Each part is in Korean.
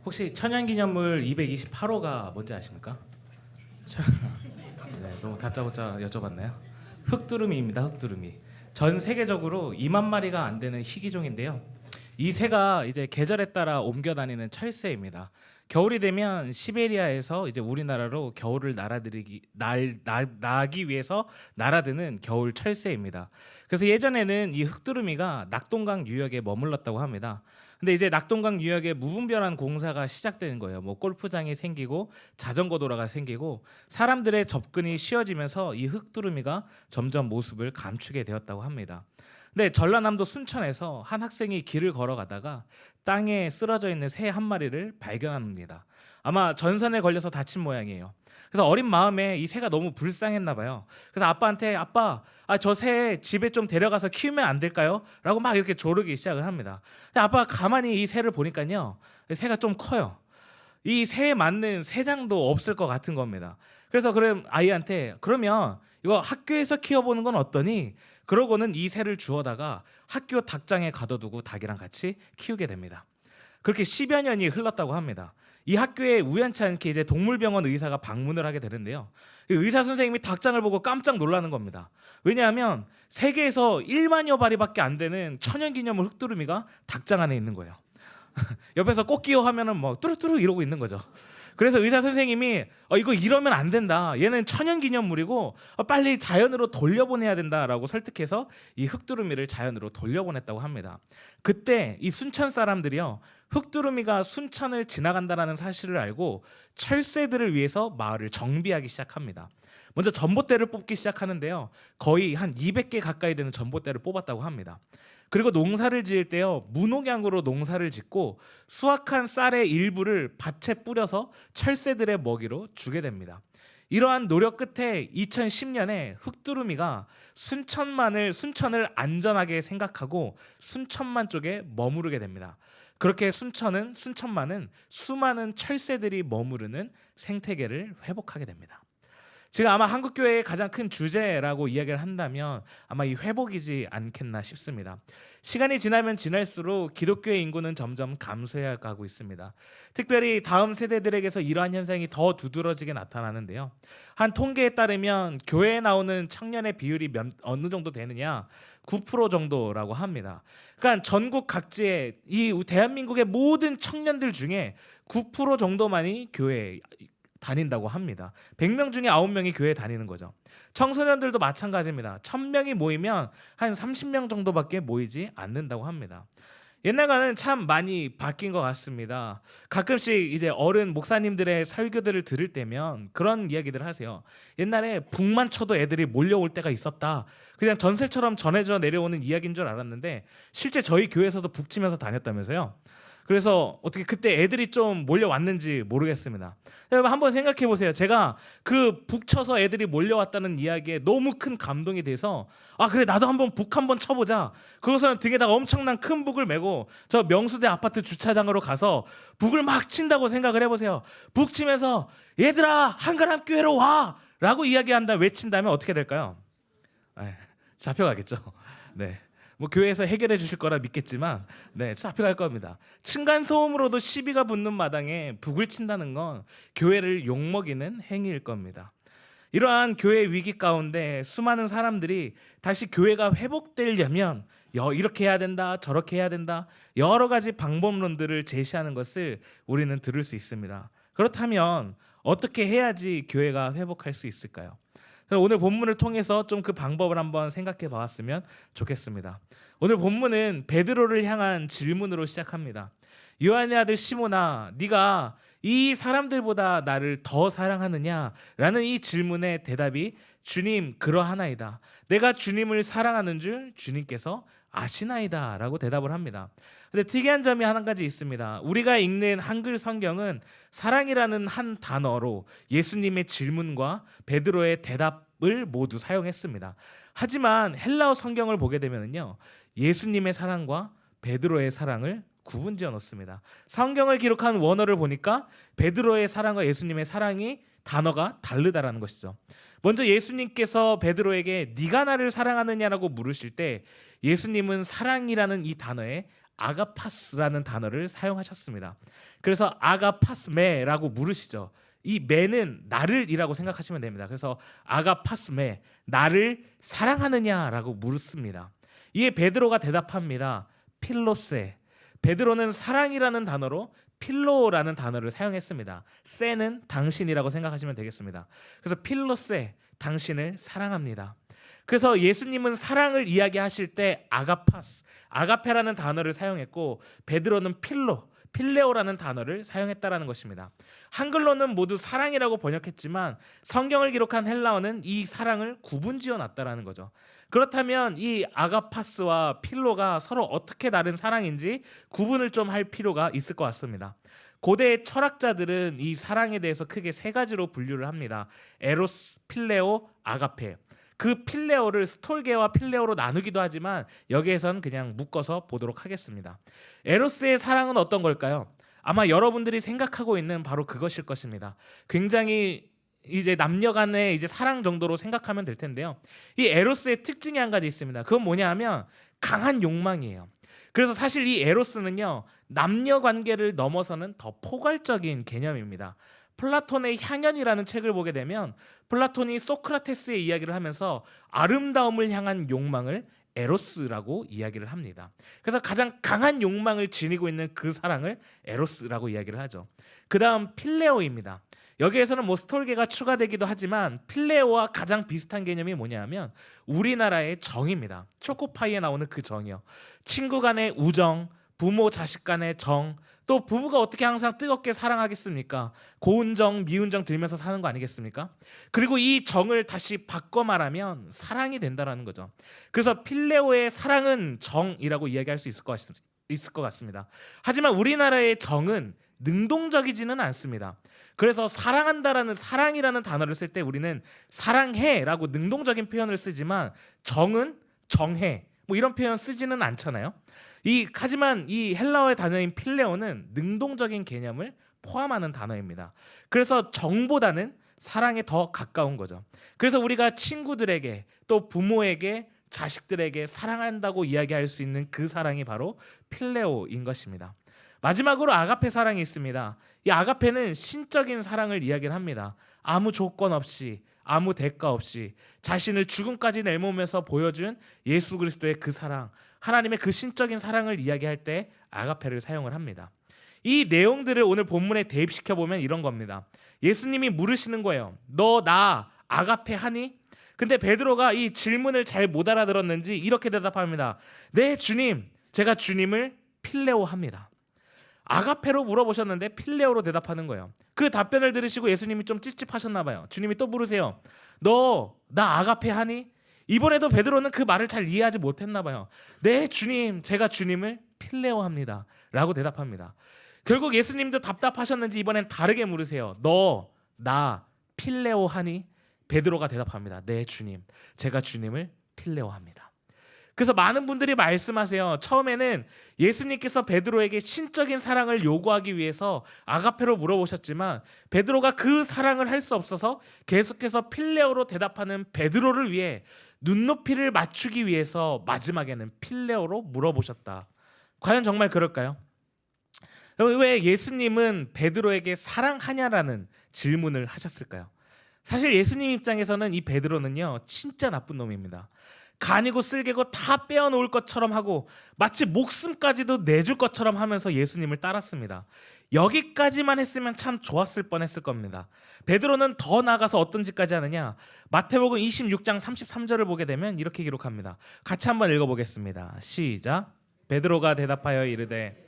혹시 천연기념물 228호가 뭔지 아십니까? 네, 너무 다짜고짜 여쭤봤나요? 흑두루미입니다. 흑두루미. 전 세계적으로 2만 마리가 안 되는 희귀종인데요. 이 새가 이제 계절에 따라 옮겨 다니는 철새입니다. 겨울이 되면 시베리아에서 이제 우리나라로 겨울을 나기 위해서 날아드는 겨울 철새입니다. 그래서 예전에는 이 흑두루미가 낙동강 유역에 머물렀다고 합니다. 근데 이제 낙동강 유역에 무분별한 공사가 시작되는 거예요. 뭐 골프장이 생기고 자전거 도로가 생기고 사람들의 접근이 쉬워지면서 이 흑두루미가 점점 모습을 감추게 되었다고 합니다. 근데 전라남도 순천에서 한 학생이 길을 걸어가다가 땅에 쓰러져 있는 새 한 마리를 발견합니다. 아마 전선에 걸려서 다친 모양이에요. 그래서 어린 마음에 이 새가 너무 불쌍했나 봐요. 그래서 아빠한테 아빠, 저 새 집에 좀 데려가서 키우면 안 될까요? 라고 막 이렇게 조르기 시작을 합니다. 근데 아빠가 가만히 이 새를 보니까요, 새가 좀 커요. 이 새에 맞는 새장도 없을 것 같은 겁니다. 그래서 그럼 아이한테 그러면 이거 학교에서 키워보는 건 어떠니? 그러고는 이 새를 주워다가 학교 닭장에 가둬두고 닭이랑 같이 키우게 됩니다. 그렇게 10여 년이 흘렀다고 합니다. 이 학교에 우연치 않게 이제 동물병원 의사가 방문을 하게 되는데요. 의사 선생님이 닭장을 보고 깜짝 놀라는 겁니다. 왜냐하면 세계에서 1만여 마리밖에 안 되는 천연기념물 흑두루미가 닭장 안에 있는 거예요. 옆에서 꽃기호 하면은 뭐 뚜루뚜루 이러고 있는 거죠. 그래서 의사 선생님이 이거 이러면 안 된다. 얘는 천연기념물이고 빨리 자연으로 돌려보내야 된다라고 설득해서 이 흑두루미를 자연으로 돌려보냈다고 합니다. 그때 이 순천 사람들이요, 흑두루미가 순천을 지나간다는 사실을 알고 철새들을 위해서 마을을 정비하기 시작합니다. 먼저 전봇대를 뽑기 시작하는데요. 거의 한 200개 가까이 되는 전봇대를 뽑았다고 합니다. 그리고 농사를 지을 때요, 무농약으로 농사를 짓고 수확한 쌀의 일부를 밭에 뿌려서 철새들의 먹이로 주게 됩니다. 이러한 노력 끝에 2010년에 흑두루미가 순천을 안전하게 생각하고 순천만 쪽에 머무르게 됩니다. 그렇게 순천만은 수많은 철새들이 머무르는 생태계를 회복하게 됩니다. 지금 아마 한국교회의 가장 큰 주제라고 이야기를 한다면 아마 이 회복이지 않겠나 싶습니다. 시간이 지나면 지날수록 기독교의 인구는 점점 감소해 가고 있습니다. 특별히 다음 세대들에게서 이러한 현상이 더 두드러지게 나타나는데요. 한 통계에 따르면 교회에 나오는 청년의 비율이 어느 정도 되느냐? 9% 정도라고 합니다. 그러니까 전국 각지의 이 대한민국의 모든 청년들 중에 9% 정도만이 교회에 다닌다고 합니다. 100명 중에 9명이 교회 다니는 거죠. 청소년들도 마찬가지입니다. 1000명이 모이면 한 30명 정도밖에 모이지 않는다고 합니다. 옛날과는 참 많이 바뀐 것 같습니다. 가끔씩 이제 어른 목사님들의 설교들을 들을 때면 그런 이야기들 하세요. 옛날에 북만 쳐도 애들이 몰려올 때가 있었다. 그냥 전설처럼 전해져 내려오는 이야기인 줄 알았는데 실제 저희 교회에서도 북 치면서 다녔다면서요. 그래서 어떻게 그때 애들이 좀 몰려왔는지 모르겠습니다. 여러분 한번 생각해 보세요. 제가 그 북 쳐서 애들이 몰려왔다는 이야기에 너무 큰 감동이 돼서 그래 나도 북 한번 쳐보자. 그것은 등에다가 엄청난 큰 북을 메고 저 명수대 아파트 주차장으로 가서 북을 막 친다고 생각을 해보세요. 북 치면서 얘들아 한가람 교회로 와! 라고 이야기한다 외친다면 어떻게 될까요? 잡혀가겠죠. 네. 뭐 교회에서 해결해 주실 거라 믿겠지만 잡혀갈 겁니다. 층간소음으로도 시비가 붙는 마당에 북을 친다는 건 교회를 욕먹이는 행위일 겁니다. 이러한 교회 위기 가운데 수많은 사람들이 다시 교회가 회복되려면 이렇게 해야 된다, 저렇게 해야 된다, 여러 가지 방법론들을 제시하는 것을 우리는 들을 수 있습니다. 그렇다면 어떻게 해야지 교회가 회복할 수 있을까요? 오늘 본문을 통해서 좀 그 방법을 한번 생각해 봤으면 좋겠습니다. 오늘 본문은 베드로를 향한 질문으로 시작합니다. 요한의 아들 시몬아, 네가 이 사람들보다 나를 더 사랑하느냐? 라는 이 질문의 대답이 주님 그러하나이다. 내가 주님을 사랑하는 줄 주님께서 아시나이다 라고 대답을 합니다. 근데 특이한 점이 한 가지 있습니다. 우리가 읽는 한글 성경은 사랑이라는 한 단어로 예수님의 질문과 베드로의 대답을 모두 사용했습니다. 하지만 헬라어 성경을 보게 되면요, 예수님의 사랑과 베드로의 사랑을 구분지어 놓습니다. 성경을 기록한 원어를 보니까 베드로의 사랑과 예수님의 사랑이 단어가 다르다라는 것이죠. 먼저 예수님께서 베드로에게 네가 나를 사랑하느냐라고 물으실 때 예수님은 사랑이라는 이 단어에 아가파스라는 단어를 사용하셨습니다. 그래서 아가파스메라고 물으시죠. 이 메는 나를이라고 생각하시면 됩니다. 그래서 아가파스메, 나를 사랑하느냐라고 물습니다. 이에 베드로가 대답합니다. 필로세. 베드로는 사랑이라는 단어로 필로라는 단어를 사용했습니다. 세는 당신이라고 생각하시면 되겠습니다. 그래서 필로세, 당신을 사랑합니다. 그래서 예수님은 사랑을 이야기하실 때 아가파스, 아가페라는 단어를 사용했고 베드로는 필레오라는 단어를 사용했다라는 것입니다. 한글로는 모두 사랑이라고 번역했지만 성경을 기록한 헬라어는 이 사랑을 구분지어 놨다라는 거죠. 그렇다면 이 아가파스와 필로가 서로 어떻게 다른 사랑인지 구분을 좀 할 필요가 있을 것 같습니다. 고대 철학자들은 이 사랑에 대해서 크게 세 가지로 분류를 합니다. 에로스, 필레오, 아가페. 그 필레오를 스톨게와 필레오로 나누기도 하지만 여기에선 그냥 묶어서 보도록 하겠습니다. 에로스의 사랑은 어떤 걸까요? 아마 여러분들이 생각하고 있는 바로 그것일 것입니다. 굉장히 이제 남녀 간의 이제 사랑 정도로 생각하면 될 텐데요. 이 에로스의 특징이 한 가지 있습니다. 그건 뭐냐 하면 강한 욕망이에요. 그래서 사실 이 에로스는요, 남녀 관계를 넘어서는 더 포괄적인 개념입니다. 플라톤의 향연이라는 책을 보게 되면 플라톤이 소크라테스의 이야기를 하면서 아름다움을 향한 욕망을 에로스라고 이야기를 합니다. 그래서 가장 강한 욕망을 지니고 있는 그 사랑을 에로스라고 이야기를 하죠. 그 다음 필레오입니다. 여기에서는 뭐 스톨게가 추가되기도 하지만 필레오와 가장 비슷한 개념이 뭐냐면 우리나라의 정입니다. 초코파이에 나오는 그 정이요. 친구 간의 우정, 부모 자식 간의 정, 또 부부가 어떻게 항상 뜨겁게 사랑하겠습니까? 고운 정, 미운 정 들면서 사는 거 아니겠습니까? 그리고 이 정을 다시 바꿔 말하면 사랑이 된다라는 거죠. 그래서 필레오의 사랑은 정이라고 이야기할 수 있을 것 같습니다. 하지만 우리나라의 정은 능동적이지는 않습니다. 그래서 사랑이라는 단어를 쓸 때 우리는 사랑해라고 능동적인 표현을 쓰지만 정은 정해 뭐 이런 표현 쓰지는 않잖아요. 하지만 이 헬라어의 단어인 필레오는 능동적인 개념을 포함하는 단어입니다. 그래서 정보다는 사랑에 더 가까운 거죠. 그래서 우리가 친구들에게 또 부모에게 자식들에게 사랑한다고 이야기할 수 있는 그 사랑이 바로 필레오인 것입니다. 마지막으로 아가페 사랑이 있습니다. 이 아가페는 신적인 사랑을 이야기를 합니다. 아무 조건 없이 아무 대가 없이 자신을 죽음까지 내모면서 보여준 예수 그리스도의 그 사랑, 하나님의 그 신적인 사랑을 이야기할 때 아가페를 사용을 합니다. 이 내용들을 오늘 본문에 대입시켜 보면 이런 겁니다. 예수님이 물으시는 거예요. 너 나 아가페 하니? 근데 베드로가 이 질문을 잘 못 알아들었는지 이렇게 대답합니다. 네 주님, 제가 주님을 필레오 합니다. 아가페로 물어보셨는데 필레오로 대답하는 거예요. 그 답변을 들으시고 예수님이 좀 찝찝하셨나 봐요. 주님이 또 물으세요. 너 나 아가페 하니? 이번에도 베드로는 그 말을 잘 이해하지 못했나 봐요. 네 주님, 제가 주님을 필레오 합니다 라고 대답합니다. 결국 예수님도 답답하셨는지 이번엔 다르게 물으세요. 너 나 필레오 하니? 베드로가 대답합니다. 네 주님, 제가 주님을 필레오 합니다. 그래서 많은 분들이 말씀하세요. 처음에는 예수님께서 베드로에게 신적인 사랑을 요구하기 위해서 아가페로 물어보셨지만 베드로가 그 사랑을 할 수 없어서 계속해서 필레오로 대답하는 베드로를 위해 눈높이를 맞추기 위해서 마지막에는 필레오로 물어보셨다. 과연 정말 그럴까요? 왜 예수님은 베드로에게 사랑하냐라는 질문을 하셨을까요? 사실 예수님 입장에서는 이 베드로는요, 진짜 나쁜 놈입니다. 간이고 쓸개고 다 빼어놓을 것처럼 하고 마치 목숨까지도 내줄 것처럼 하면서 예수님을 따랐습니다. 여기까지만 했으면 참 좋았을 뻔했을 겁니다. 베드로는 더 나아가서 어떤 짓까지 하느냐? 마태복음 26장 33절을 보게 되면 이렇게 기록합니다. 같이 한번 읽어보겠습니다. 시작. 베드로가 대답하여 이르되,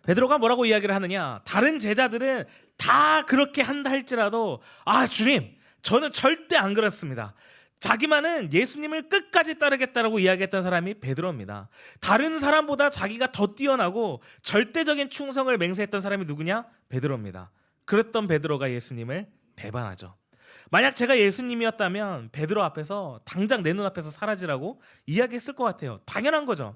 베드로가 뭐라고 이야기를 하느냐? 다른 제자들은 다 그렇게 한다 할지라도 주님, 저는 절대 안 그렇습니다. 자기만은 예수님을 끝까지 따르겠다라고 이야기했던 사람이 베드로입니다. 다른 사람보다 자기가 더 뛰어나고 절대적인 충성을 맹세했던 사람이 누구냐? 베드로입니다. 그랬던 베드로가 예수님을 배반하죠. 만약 제가 예수님이었다면 베드로 앞에서 당장 내 눈앞에서 사라지라고 이야기했을 것 같아요. 당연한 거죠.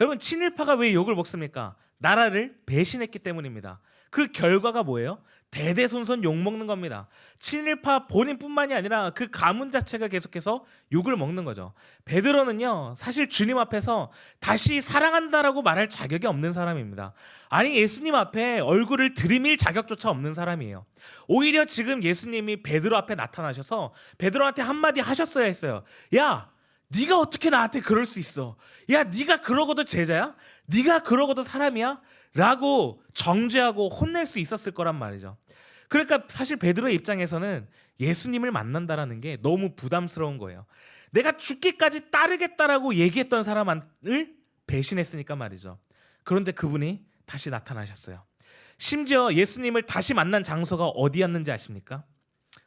여러분, 친일파가 왜 욕을 먹습니까? 나라를 배신했기 때문입니다. 그 결과가 뭐예요? 대대손손 욕먹는 겁니다. 친일파 본인뿐만이 아니라 그 가문 자체가 계속해서 욕을 먹는 거죠. 베드로는요, 사실 주님 앞에서 다시 사랑한다라고 말할 자격이 없는 사람입니다. 아니, 예수님 앞에 얼굴을 들이밀 자격조차 없는 사람이에요. 오히려 지금 예수님이 베드로 앞에 나타나셔서 베드로한테 한마디 하셨어야 했어요. 야, 네가 어떻게 나한테 그럴 수 있어? 야, 네가 그러고도 제자야? 네가 그러고도 사람이야? 라고 정죄하고 혼낼 수 있었을 거란 말이죠. 그러니까 사실 베드로의 입장에서는 예수님을 만난다라는 게 너무 부담스러운 거예요. 내가 죽기까지 따르겠다라고 얘기했던 사람을 배신했으니까 말이죠. 그런데 그분이 다시 나타나셨어요. 심지어 예수님을 다시 만난 장소가 어디였는지 아십니까?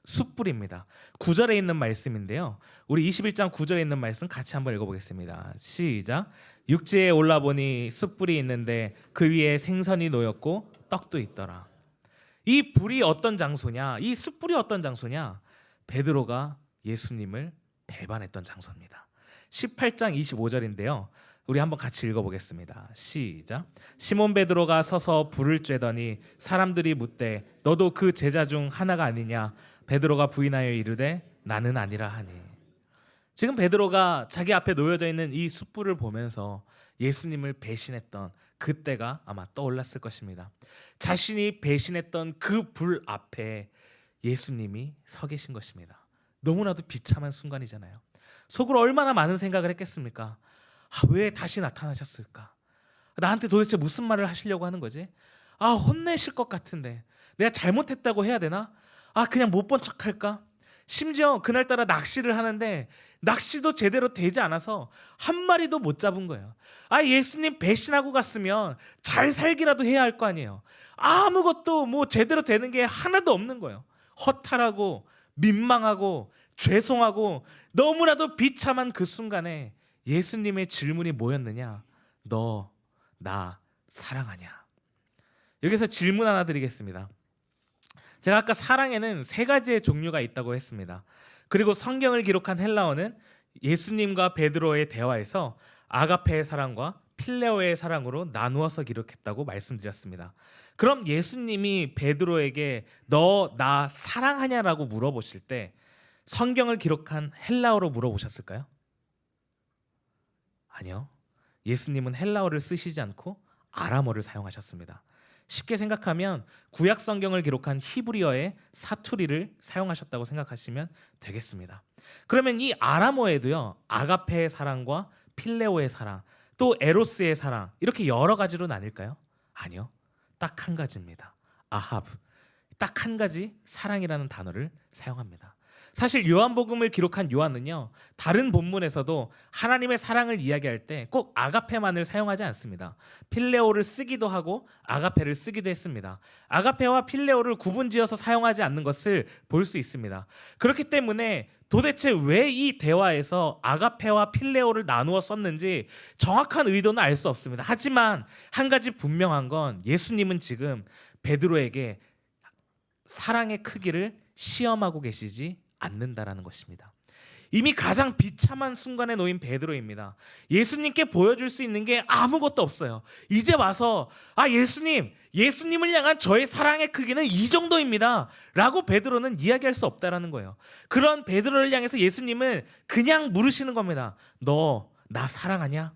숯불입니다. 9절에 있는 말씀인데요. 우리 21장 9절에 있는 말씀 같이 한번 읽어보겠습니다. 시작. 육지에 올라보니 숯불이 있는데 그 위에 생선이 놓였고 떡도 있더라. 이 불이 어떤 장소냐? 이 숯불이 어떤 장소냐? 베드로가 예수님을 배반했던 장소입니다. 18장 25절인데요. 우리 한번 같이 읽어보겠습니다. 시작. 시몬 베드로가 서서 불을 쬐더니 사람들이 묻되 너도 그 제자 중 하나가 아니냐? 베드로가 부인하여 이르되 나는 아니라 하니. 지금 베드로가 자기 앞에 놓여져 있는 이 숯불을 보면서 예수님을 배신했던 그때가 아마 떠올랐을 것입니다. 자신이 배신했던 그 불 앞에 예수님이 서 계신 것입니다. 너무나도 비참한 순간이잖아요. 속으로 얼마나 많은 생각을 했겠습니까? 왜 다시 나타나셨을까? 나한테 도대체 무슨 말을 하시려고 하는 거지? 혼내실 것 같은데 내가 잘못했다고 해야 되나? 그냥 못 본 척할까? 심지어 그날따라 낚시를 하는데 낚시도 제대로 되지 않아서 한 마리도 못 잡은 거예요. 예수님 배신하고 갔으면 잘 살기라도 해야 할 거 아니에요. 아무것도 뭐 제대로 되는 게 하나도 없는 거예요. 허탈하고 민망하고 죄송하고 너무나도 비참한 그 순간에 예수님의 질문이 뭐였느냐? 너 나 사랑하냐? 여기서 질문 하나 드리겠습니다. 제가 아까 사랑에는 세 가지의 종류가 있다고 했습니다. 그리고 성경을 기록한 헬라어는 예수님과 베드로의 대화에서 아가페의 사랑과 필레오의 사랑으로 나누어서 기록했다고 말씀드렸습니다. 그럼 예수님이 베드로에게 너 나 사랑하냐라고 물어보실 때 성경을 기록한 헬라어로 물어보셨을까요? 아니요. 예수님은 헬라어를 쓰시지 않고 아람어를 사용하셨습니다. 쉽게 생각하면 구약 성경을 기록한 히브리어의 사투리를 사용하셨다고 생각하시면 되겠습니다. 그러면 이 아람어에도요, 아가페의 사랑과 필레오의 사랑, 또 에로스의 사랑 이렇게 여러 가지로 나뉠까요? 아니요. 딱 한 가지입니다. 아하브. 딱 한 가지 사랑이라는 단어를 사용합니다. 사실 요한복음을 기록한 요한은요, 다른 본문에서도 하나님의 사랑을 이야기할 때 꼭 아가페만을 사용하지 않습니다. 필레오를 쓰기도 하고 아가페를 쓰기도 했습니다. 아가페와 필레오를 구분지어서 사용하지 않는 것을 볼 수 있습니다. 그렇기 때문에 도대체 왜 이 대화에서 아가페와 필레오를 나누어 썼는지 정확한 의도는 알 수 없습니다. 하지만 한 가지 분명한 건 예수님은 지금 베드로에게 사랑의 크기를 시험하고 계시지 않는다라는 것입니다. 이미 가장 비참한 순간에 놓인 베드로입니다. 예수님께 보여줄 수 있는 게 아무것도 없어요. 이제 와서 예수님을 향한 저의 사랑의 크기는 이 정도입니다 라고 베드로는 이야기할 수 없다라는 거예요. 그런 베드로를 향해서 예수님은 그냥 물으시는 겁니다. 너 나 사랑하냐?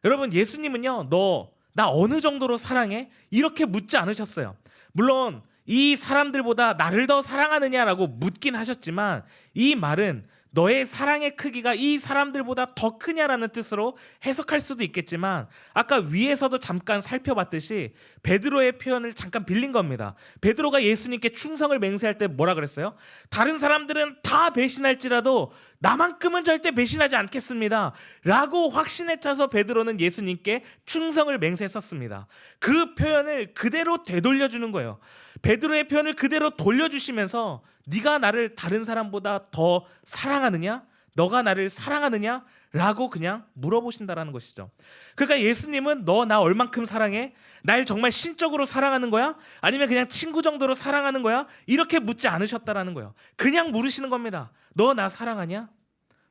여러분, 예수님은요, 너 나 어느 정도로 사랑해? 이렇게 묻지 않으셨어요. 물론 이 사람들보다 나를 더 사랑하느냐라고 묻긴 하셨지만 이 말은 너의 사랑의 크기가 이 사람들보다 더 크냐라는 뜻으로 해석할 수도 있겠지만 아까 위에서도 잠깐 살펴봤듯이 베드로의 표현을 잠깐 빌린 겁니다. 베드로가 예수님께 충성을 맹세할 때 뭐라 그랬어요? 다른 사람들은 다 배신할지라도 나만큼은 절대 배신하지 않겠습니다 라고 확신에 차서 베드로는 예수님께 충성을 맹세했었습니다. 그 표현을 그대로 되돌려주는 거예요. 베드로의 표현을 그대로 돌려주시면서 네가 나를 다른 사람보다 더 사랑하느냐? 너가 나를 사랑하느냐? 라고 그냥 물어보신다라는 것이죠. 그러니까 예수님은 너 나 얼만큼 사랑해? 날 정말 신적으로 사랑하는 거야? 아니면 그냥 친구 정도로 사랑하는 거야? 이렇게 묻지 않으셨다라는 거예요. 그냥 물으시는 겁니다. 너 나 사랑하냐?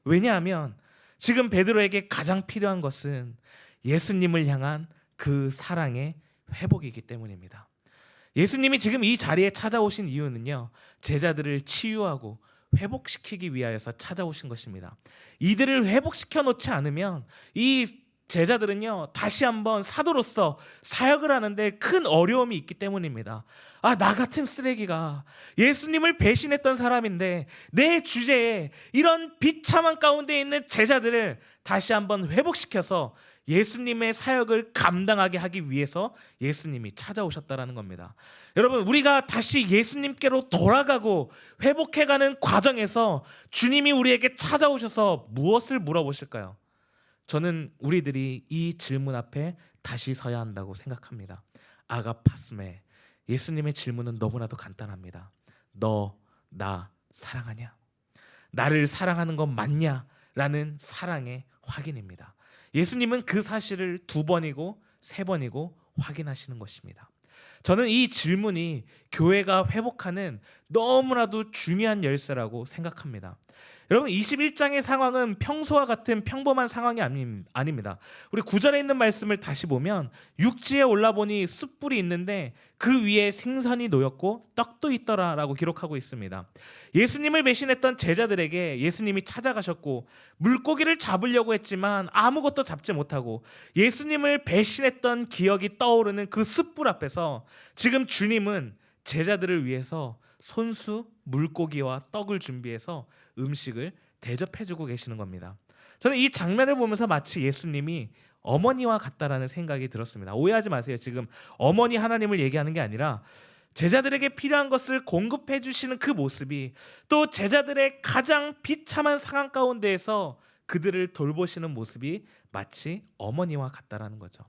왜냐하면 지금 베드로에게 가장 필요한 것은 예수님을 향한 그 사랑의 회복이기 때문입니다. 예수님이 지금 이 자리에 찾아오신 이유는요, 제자들을 치유하고 회복시키기 위하여서 찾아오신 것입니다. 이들을 회복시켜 놓지 않으면 이 제자들은요, 다시 한번 사도로서 사역을 하는데 큰 어려움이 있기 때문입니다. 나 같은 쓰레기가 예수님을 배신했던 사람인데 내 주제에 이런 비참한 가운데 있는 제자들을 다시 한번 회복시켜서 예수님의 사역을 감당하게 하기 위해서 예수님이 찾아오셨다라는 겁니다. 여러분, 우리가 다시 예수님께로 돌아가고 회복해가는 과정에서 주님이 우리에게 찾아오셔서 무엇을 물어보실까요? 저는 우리들이 이 질문 앞에 다시 서야 한다고 생각합니다. 아가파스메, 예수님의 질문은 너무나도 간단합니다. 너 나 사랑하냐? 나를 사랑하는 건 맞냐? 라는 사랑의 확인입니다. 예수님은 그 사실을 2번이고 3번이고 확인하시는 것입니다. 저는 이 질문이 교회가 회복하는 너무나도 중요한 열쇠라고 생각합니다. 여러분, 21장의 상황은 평소와 같은 평범한 상황이 아닙니다. 우리 9절에 있는 말씀을 다시 보면 육지에 올라보니 숯불이 있는데 그 위에 생선이 놓였고 떡도 있더라라고 기록하고 있습니다. 예수님을 배신했던 제자들에게 예수님이 찾아가셨고 물고기를 잡으려고 했지만 아무것도 잡지 못하고 예수님을 배신했던 기억이 떠오르는 그 숯불 앞에서 지금 주님은 제자들을 위해서 손수 물고기와 떡을 준비해서 음식을 대접해주고 계시는 겁니다. 저는 이 장면을 보면서 마치 예수님이 어머니와 같다라는 생각이 들었습니다. 오해하지 마세요. 지금 어머니 하나님을 얘기하는 게 아니라 제자들에게 필요한 것을 공급해 주시는 그 모습이 또 제자들의 가장 비참한 상황 가운데에서 그들을 돌보시는 모습이 마치 어머니와 같다라는 거죠.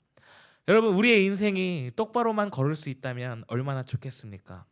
여러분, 우리의 인생이 똑바로만 걸을 수 있다면 얼마나 좋겠습니까?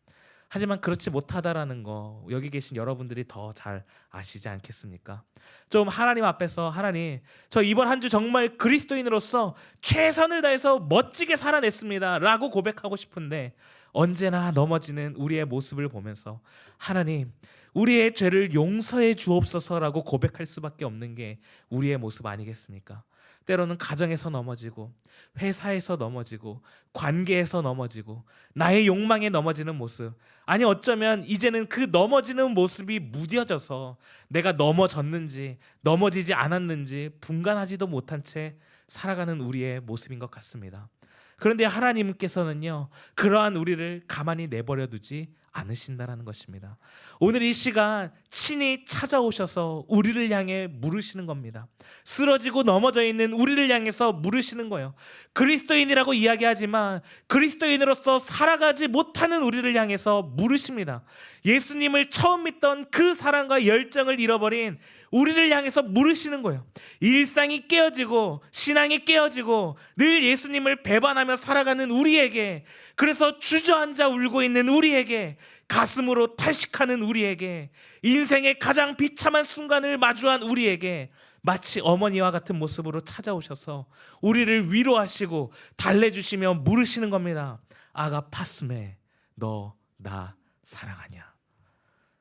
하지만 그렇지 못하다라는 거 여기 계신 여러분들이 더 잘 아시지 않겠습니까? 좀 하나님 앞에서 하나님, 저 이번 한 주 정말 그리스도인으로서 최선을 다해서 멋지게 살아냈습니다 라고 고백하고 싶은데 언제나 넘어지는 우리의 모습을 보면서 하나님, 우리의 죄를 용서해 주옵소서라고 고백할 수밖에 없는 게 우리의 모습 아니겠습니까? 때로는 가정에서 넘어지고 회사에서 넘어지고 관계에서 넘어지고 나의 욕망에 넘어지는 모습, 아니 어쩌면 이제는 그 넘어지는 모습이 무뎌져서 내가 넘어졌는지 넘어지지 않았는지 분간하지도 못한 채 살아가는 우리의 모습인 것 같습니다. 그런데 하나님께서는요, 그러한 우리를 가만히 내버려 두지 않으신다라는 것입니다. 오늘 이 시간 친히 찾아오셔서 우리를 향해 물으시는 겁니다. 쓰러지고 넘어져 있는 우리를 향해서 물으시는 거예요. 그리스도인이라고 이야기하지만 그리스도인으로서 살아가지 못하는 우리를 향해서 물으십니다. 예수님을 처음 믿던 그 사랑과 열정을 잃어버린 우리를 향해서 물으시는 거예요. 일상이 깨어지고 신앙이 깨어지고 늘 예수님을 배반하며 살아가는 우리에게, 그래서 주저앉아 울고 있는 우리에게, 가슴으로 탈식하는 우리에게, 인생의 가장 비참한 순간을 마주한 우리에게 마치 어머니와 같은 모습으로 찾아오셔서 우리를 위로하시고 달래주시며 물으시는 겁니다. 아가파스메, 너 나 사랑하냐?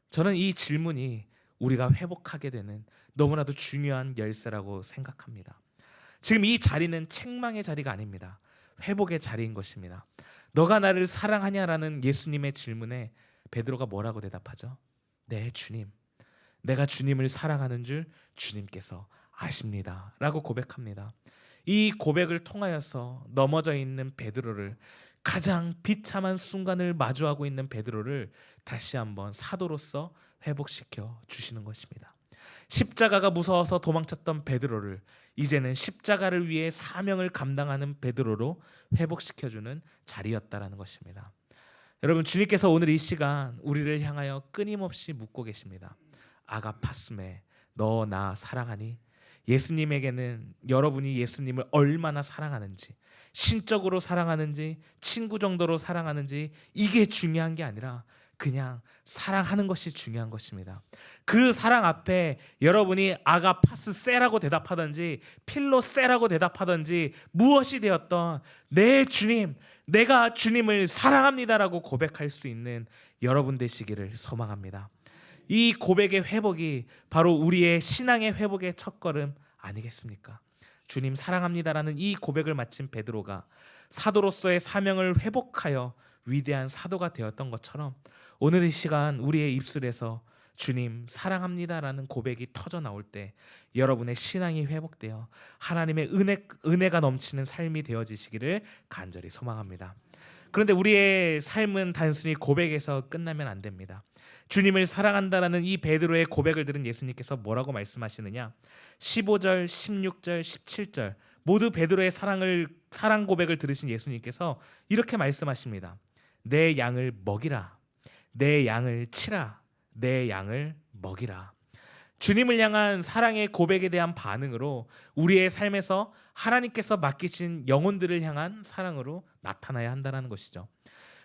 저는 이 질문이 우리가 회복하게 되는 너무나도 중요한 열쇠라고 생각합니다. 지금 이 자리는 책망의 자리가 아닙니다. 회복의 자리인 것입니다. 너가 나를 사랑하냐라는 예수님의 질문에 베드로가 뭐라고 대답하죠? 네, 주님. 내가 주님을 사랑하는 줄 주님께서 아십니다 라고 고백합니다. 이 고백을 통하여서 넘어져 있는 베드로를, 가장 비참한 순간을 마주하고 있는 베드로를 다시 한번 사도로서 회복시켜 주시는 것입니다. 십자가가 무서워서 도망쳤던 베드로를 이제는 십자가를 위해 사명을 감당하는 베드로로 회복시켜주는 자리였다라는 것입니다. 여러분, 주님께서 오늘 이 시간 우리를 향하여 끊임없이 묻고 계십니다. 아가파스메, 너 나 사랑하니? 예수님에게는 여러분이 예수님을 얼마나 사랑하는지, 신적으로 사랑하는지, 친구 정도로 사랑하는지 이게 중요한 게 아니라 그냥 사랑하는 것이 중요한 것입니다. 그 사랑 앞에 여러분이 아가파스세라고 대답하든지 필로세라고 대답하든지 무엇이 되었던 내 주님, 내가 주님을 사랑합니다라고 고백할 수 있는 여러분 되시기를 소망합니다. 이 고백의 회복이 바로 우리의 신앙의 회복의 첫걸음 아니겠습니까? 주님 사랑합니다라는 이 고백을 마친 베드로가 사도로서의 사명을 회복하여 위대한 사도가 되었던 것처럼 오늘 이 시간 우리의 입술에서 주님 사랑합니다라는 고백이 터져 나올 때 여러분의 신앙이 회복되어 하나님의 은혜가 넘치는 삶이 되어지시기를 간절히 소망합니다. 그런데 우리의 삶은 단순히 고백에서 끝나면 안 됩니다. 주님을 사랑한다라는 이 베드로의 고백을 들은 예수님께서 뭐라고 말씀하시느냐? 15절, 16절, 17절 모두 베드로의 사랑 고백을 들으신 예수님께서 이렇게 말씀하십니다. 내 양을 먹이라. 내 양을 치라. 내 양을 먹이라. 주님을 향한 사랑의 고백에 대한 반응으로 우리의 삶에서 하나님께서 맡기신 영혼들을 향한 사랑으로 나타나야 한다는 것이죠.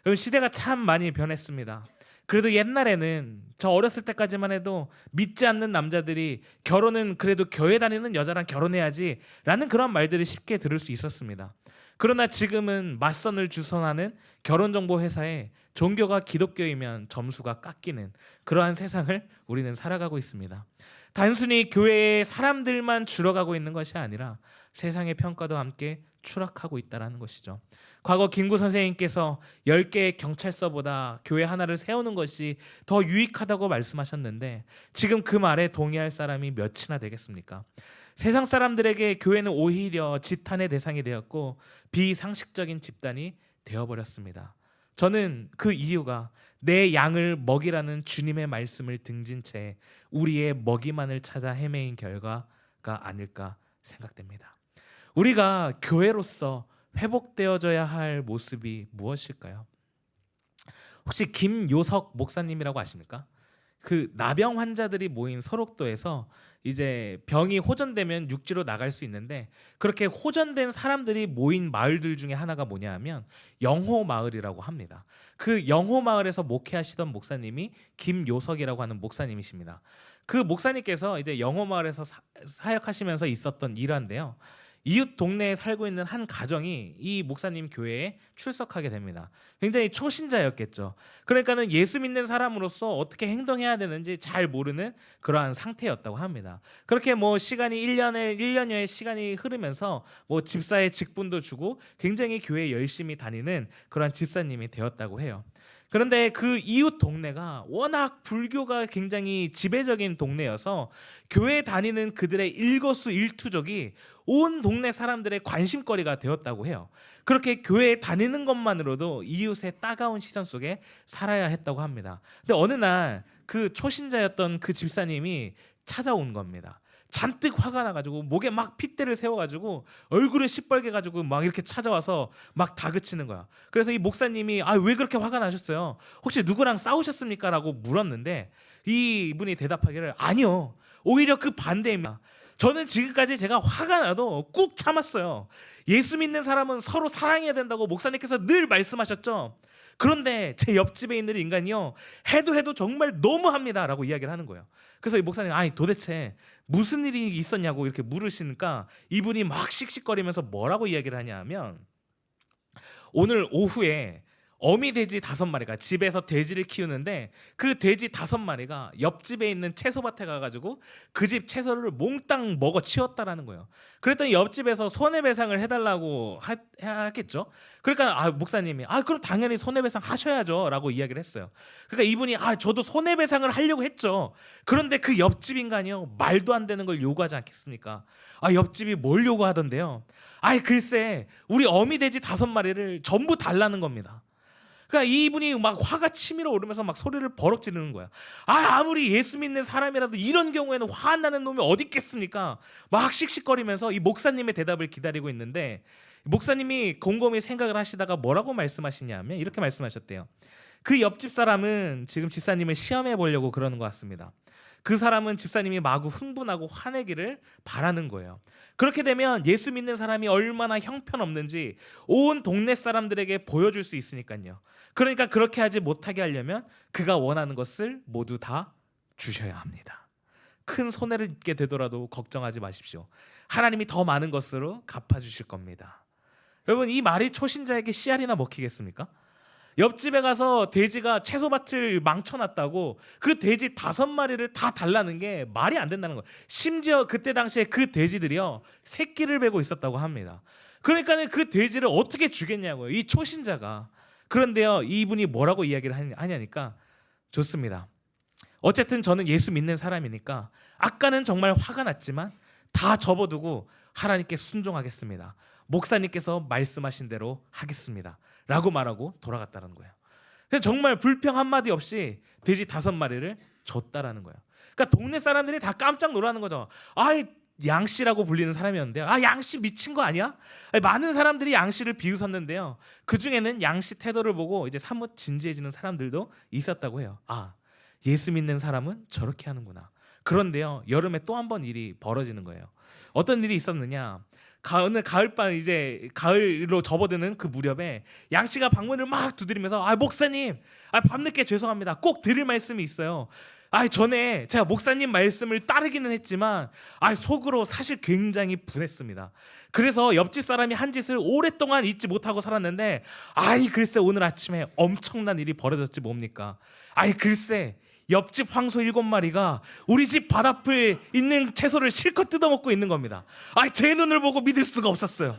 여러분, 시대가 참 많이 변했습니다. 그래도 옛날에는 저 어렸을 때까지만 해도 믿지 않는 남자들이 결혼은 그래도 교회 다니는 여자랑 결혼해야지 라는 그런 말들을 쉽게 들을 수 있었습니다. 그러나 지금은 맞선을 주선하는 결혼정보회사에 종교가 기독교이면 점수가 깎이는 그러한 세상을 우리는 살아가고 있습니다. 단순히 교회에 사람들만 줄어가고 있는 것이 아니라 세상의 평가도 함께 추락하고 있다는 것이죠. 과거 김구 선생님께서 10개의 경찰서보다 교회 하나를 세우는 것이 더 유익하다고 말씀하셨는데 지금 그 말에 동의할 사람이 몇이나 되겠습니까? 세상 사람들에게 교회는 오히려 지탄의 대상이 되었고 비상식적인 집단이 되어버렸습니다. 저는 그 이유가 내 양을 먹이라는 주님의 말씀을 등진 채 우리의 먹이만을 찾아 헤매인 결과가 아닐까 생각됩니다. 우리가 교회로서 회복되어져야 할 모습이 무엇일까요? 혹시 김요석 목사님이라고 아십니까? 그 나병 환자들이 모인 소록도에서 이제 병이 호전되면 육지로 나갈 수 있는데 그렇게 호전된 사람들이 모인 마을들 중에 하나가 뭐냐 하면 영호 마을이라고 합니다. 그 영호 마을에서 목회하시던 목사님이 김요석이라고 하는 목사님이십니다. 그 목사님께서 이제 영호 마을에서 사역하시면서 있었던 일화인데요. 이웃 동네에 살고 있는 한 가정이 이 목사님 교회에 출석하게 됩니다. 굉장히 초신자였겠죠. 그러니까는 예수 믿는 사람으로서 어떻게 행동해야 되는지 잘 모르는 그러한 상태였다고 합니다. 그렇게 뭐 시간이 1년여의 시간이 흐르면서 뭐 집사의 직분도 주고 굉장히 교회에 열심히 다니는 그러한 집사님이 되었다고 해요. 그런데 그 이웃 동네가 워낙 불교가 굉장히 지배적인 동네여서 교회 다니는 그들의 일거수일투족이 온 동네 사람들의 관심거리가 되었다고 해요. 그렇게 교회에 다니는 것만으로도 이웃의 따가운 시선 속에 살아야 했다고 합니다. 근데 어느 날 그 초신자였던 그 집사님이 찾아온 겁니다. 잔뜩 화가 나가지고 목에 막 핏대를 세워가지고 얼굴을 시뻘게 가지고 막 이렇게 찾아와서 막 다그치는 거야. 그래서 이 목사님이 왜 그렇게 화가 나셨어요? 혹시 누구랑 싸우셨습니까? 라고 물었는데 이분이 대답하기를 아니요, 오히려 그 반대입니다. 저는 지금까지 제가 화가 나도 꾹 참았어요. 예수 믿는 사람은 서로 사랑해야 된다고 목사님께서 늘 말씀하셨죠. 그런데 제 옆집에 있는 인간이요, 해도 정말 너무합니다 라고 이야기를 하는 거예요. 그래서 이 목사님 도대체 무슨 일이 있었냐고 이렇게 물으시니까 이분이 막 씩씩거리면서 뭐라고 이야기를 하냐 하면 오늘 오후에 어미 돼지 5마리가 집에서 돼지를 키우는데 그 돼지 5마리가 옆집에 있는 채소밭에 가가지고 그 집 채소를 몽땅 먹어 치웠다라는 거예요. 그랬더니 옆집에서 손해배상을 해달라고 하겠죠. 그러니까 목사님이 그럼 당연히 손해배상 하셔야죠 라고 이야기를 했어요. 그러니까 이분이 저도 손해배상을 하려고 했죠. 그런데 그 옆집 인간이요, 말도 안 되는 걸 요구하지 않겠습니까? 옆집이 뭘 요구하던데요, 글쎄 우리 어미 돼지 5마리를 전부 달라는 겁니다. 그러니까 이분이 막 화가 치밀어 오르면서 막 소리를 버럭 지르는 거야. 아무리 예수 믿는 사람이라도 이런 경우에는 화 안 나는 놈이 어디 있겠습니까? 막 씩씩거리면서 이 목사님의 대답을 기다리고 있는데 목사님이 곰곰이 생각을 하시다가 뭐라고 말씀하시냐면 이렇게 말씀하셨대요. 그 옆집 사람은 지금 집사님을 시험해 보려고 그러는 것 같습니다. 그 사람은 집사님이 마구 흥분하고 화내기를 바라는 거예요. 그렇게 되면 예수 믿는 사람이 얼마나 형편없는지 온 동네 사람들에게 보여줄 수 있으니까요. 그러니까 그렇게 하지 못하게 하려면 그가 원하는 것을 모두 다 주셔야 합니다. 큰 손해를 입게 되더라도 걱정하지 마십시오. 하나님이 더 많은 것으로 갚아주실 겁니다. 여러분, 이 말이 초신자에게 씨알이나 먹히겠습니까? 옆집에 가서 돼지가 채소밭을 망쳐놨다고 그 돼지 5마리를 다 달라는 게 말이 안 된다는 거예요. 심지어 그때 당시에 그 돼지들이요 새끼를 베고 있었다고 합니다. 그러니까 그 돼지를 어떻게 주겠냐고요, 이 초신자가. 그런데요, 이분이 뭐라고 이야기를 하냐니까, 좋습니다. 어쨌든 저는 예수 믿는 사람이니까 아까는 정말 화가 났지만 다 접어두고 하나님께 순종하겠습니다. 목사님께서 말씀하신 대로 하겠습니다 라고 말하고 돌아갔다는 거예요. 그래서 정말 불평 한마디 없이 돼지 5마리를 줬다라는 거예요. 그러니까 동네 사람들이 다 깜짝 놀라는 거죠. 아이, 양씨라고 불리는 사람이었는데요, 아, 양씨 미친 거 아니야? 아니, 많은 사람들이 양씨를 비웃었는데요, 그 중에는 양씨 태도를 보고 이제 사뭇 진지해지는 사람들도 있었다고 해요. 아, 예수 믿는 사람은 저렇게 하는구나. 그런데요, 여름에 또 한 번 일이 벌어지는 거예요. 어떤 일이 있었느냐? 어느 가을밤, 이제 가을로 접어드는 그 무렵에 양씨가 방문을 막 두드리면서, 아, 목사님, 아, 밤늦게 죄송합니다. 꼭 드릴 말씀이 있어요. 아, 전에 제가 목사님 말씀을 따르기는 했지만 속으로 사실 굉장히 분했습니다. 그래서 옆집 사람이 한 짓을 오랫동안 잊지 못하고 살았는데, 글쎄 오늘 아침에 엄청난 일이 벌어졌지 뭡니까? 글쎄 옆집 황소 7마리가 우리 집 밭 앞에 있는 채소를 실컷 뜯어먹고 있는 겁니다. 제 눈을 보고 믿을 수가 없었어요.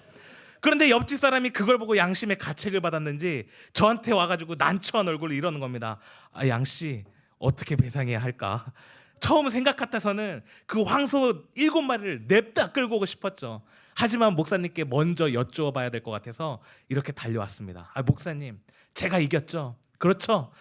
그런데 옆집 사람이 그걸 보고 양심의 가책을 받았는지 저한테 와가지고 난처한 얼굴로 이러는 겁니다. 양씨, 어떻게 배상해야 할까? 처음 생각 같아서는 그 황소 7마리를 냅다 끌고 오고 싶었죠. 하지만 목사님께 먼저 여쭈어봐야 될 것 같아서 이렇게 달려왔습니다. 목사님, 제가 이겼죠? 그렇죠?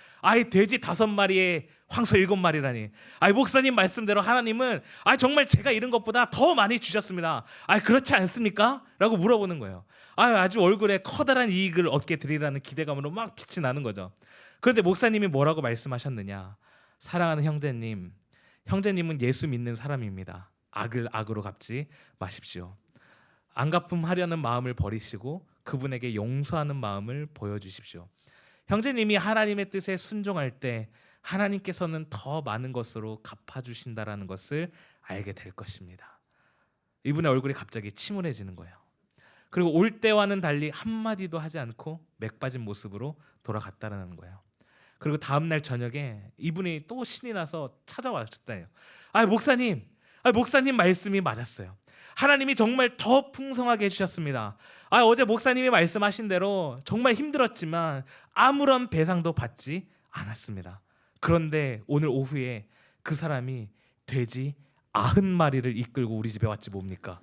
돼지 5마리에 황소 7마리라니. 목사님 말씀대로 하나님은 정말 제가 잃은 것보다 더 많이 주셨습니다. 그렇지 않습니까? 라고 물어보는 거예요. 아주 얼굴에 커다란 이익을 얻게 되리라는 기대감으로 막 빛이 나는 거죠. 그런데 목사님이 뭐라고 말씀하셨느냐? 사랑하는 형제님, 형제님은 예수 믿는 사람입니다. 악을 악으로 갚지 마십시오. 안갚음하려는 마음을 버리시고 그분에게 용서하는 마음을 보여주십시오. 형제님이 하나님의 뜻에 순종할 때 하나님께서는 더 많은 것으로 갚아주신다라는 것을 알게 될 것입니다. 이분의 얼굴이 갑자기 침울해지는 거예요. 그리고 올 때와는 달리 한마디도 하지 않고 맥 빠진 모습으로 돌아갔다라는 거예요. 그리고 다음날 저녁에 이분이 또 신이 나서 찾아왔었대요. 목사님, 목사님 말씀이 맞았어요. 하나님이 정말 더 풍성하게 해주셨습니다. 어제 목사님이 말씀하신 대로 정말 힘들었지만 아무런 배상도 받지 않았습니다. 그런데 오늘 오후에 그 사람이 돼지 90마리를 이끌고 우리 집에 왔지 뭡니까?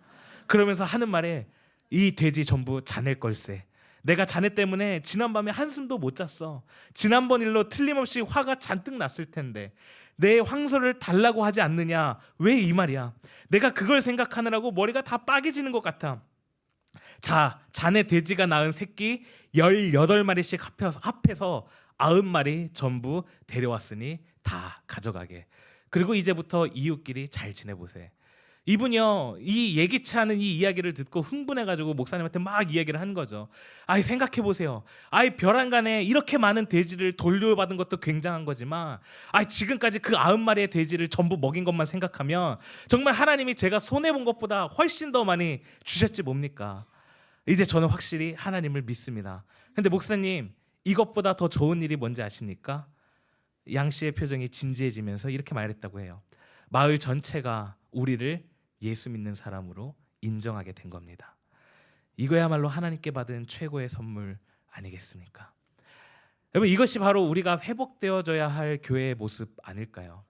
그러면서 하는 말에, 이 돼지 전부 자네 걸세. 내가 자네 때문에 지난밤에 한숨도 못 잤어. 지난번 일로 틀림없이 화가 잔뜩 났을 텐데 내 황소를 달라고 하지 않느냐? 왜 이 말이야? 내가 그걸 생각하느라고 머리가 다 빠개지는 것 같아. 자, 자네 돼지가 낳은 새끼 18마리씩 합해서 90마리 전부 데려왔으니 다 가져가게. 그리고 이제부터 이웃끼리 잘 지내보세. 이분이요, 이 예기치 않은 이 이야기를 듣고 흥분해가지고 목사님한테 막 이야기를 한 거죠. 생각해보세요. 벼랑간에 이렇게 많은 돼지를 돌려받은 것도 굉장한 거지만 지금까지 그 90마리의 돼지를 전부 먹인 것만 생각하면 정말 하나님이 제가 손해본 것보다 훨씬 더 많이 주셨지 뭡니까? 이제 저는 확실히 하나님을 믿습니다. 근데 목사님, 이것보다 더 좋은 일이 뭔지 아십니까? 양 씨의 표정이 진지해지면서 이렇게 말했다고 해요. 마을 전체가 우리를 예수 믿는 사람으로 인정하게 된 겁니다. 이거야말로 하나님께 받은 최고의 선물 아니겠습니까? 여러분, 이것이 바로 우리가 회복되어져야 할 교회의 모습 아닐까요?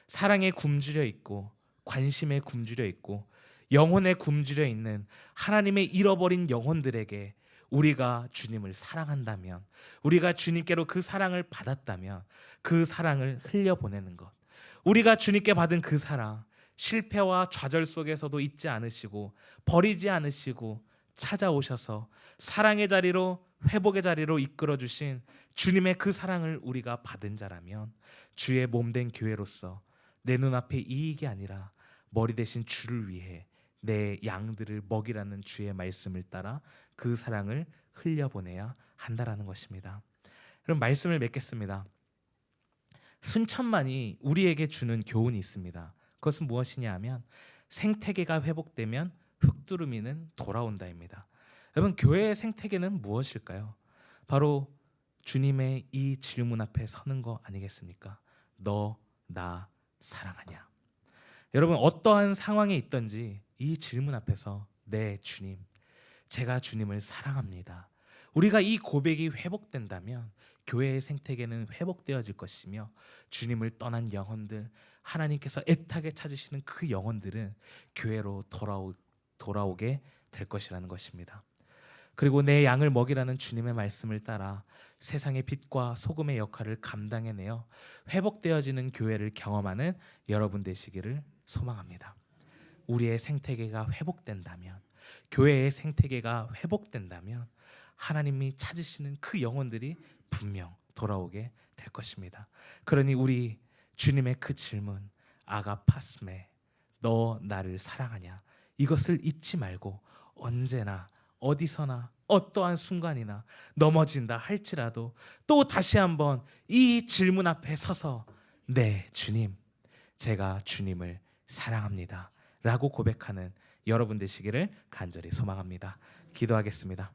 사랑에 굶주려 있고 관심에 굶주려 있고 영혼에 굶주려 있는 하나님의 잃어버린 영혼들에게 우리가 주님을 사랑한다면, 우리가 주님께로 그 사랑을 받았다면 그 사랑을 흘려보내는 것, 우리가 주님께 받은 그 사랑, 실패와 좌절 속에서도 잊지 않으시고 버리지 않으시고 찾아오셔서 사랑의 자리로, 회복의 자리로 이끌어주신 주님의 그 사랑을 우리가 받은 자라면 주의 몸된 교회로서 내 눈앞에 이익이 아니라 머리 대신 주를 위해 내 양들을 먹이라는 주의 말씀을 따라 그 사랑을 흘려보내야 한다라는 것입니다. 그럼 말씀을 맺겠습니다. 순천만이 우리에게 주는 교훈이 있습니다. 그것은 무엇이냐 하면 생태계가 회복되면 흙두루미는 돌아온다입니다. 여러분, 교회의 생태계는 무엇일까요? 바로 주님의 이 질문 앞에 서는 거 아니겠습니까? 너 나 사랑하냐? 여러분, 어떠한 상황에 있든지 이 질문 앞에서 네 주님, 제가 주님을 사랑합니다. 우리가 이 고백이 회복된다면 교회의 생태계는 회복되어질 것이며 주님을 떠난 영혼들, 하나님께서 애타게 찾으시는 그 영혼들은 교회로 돌아오게 될 것이라는 것입니다. 그리고 내 양을 먹이라는 주님의 말씀을 따라 세상의 빛과 소금의 역할을 감당해내어 회복되어지는 교회를 경험하는 여러분 되시기를 소망합니다. 우리의 생태계가 회복된다면, 교회의 생태계가 회복된다면 하나님이 찾으시는 그 영혼들이 분명 돌아오게 될 것입니다. 그러니 우리 주님의 그 질문, 아가파스메, 너 나를 사랑하냐? 이것을 잊지 말고 언제나 어디서나 어떠한 순간이나 넘어진다 할지라도 또 다시 한번 이 질문 앞에 서서 네 주님, 제가 주님을 사랑합니다 라고 고백하는 여러분 되시기를 간절히 소망합니다. 기도하겠습니다.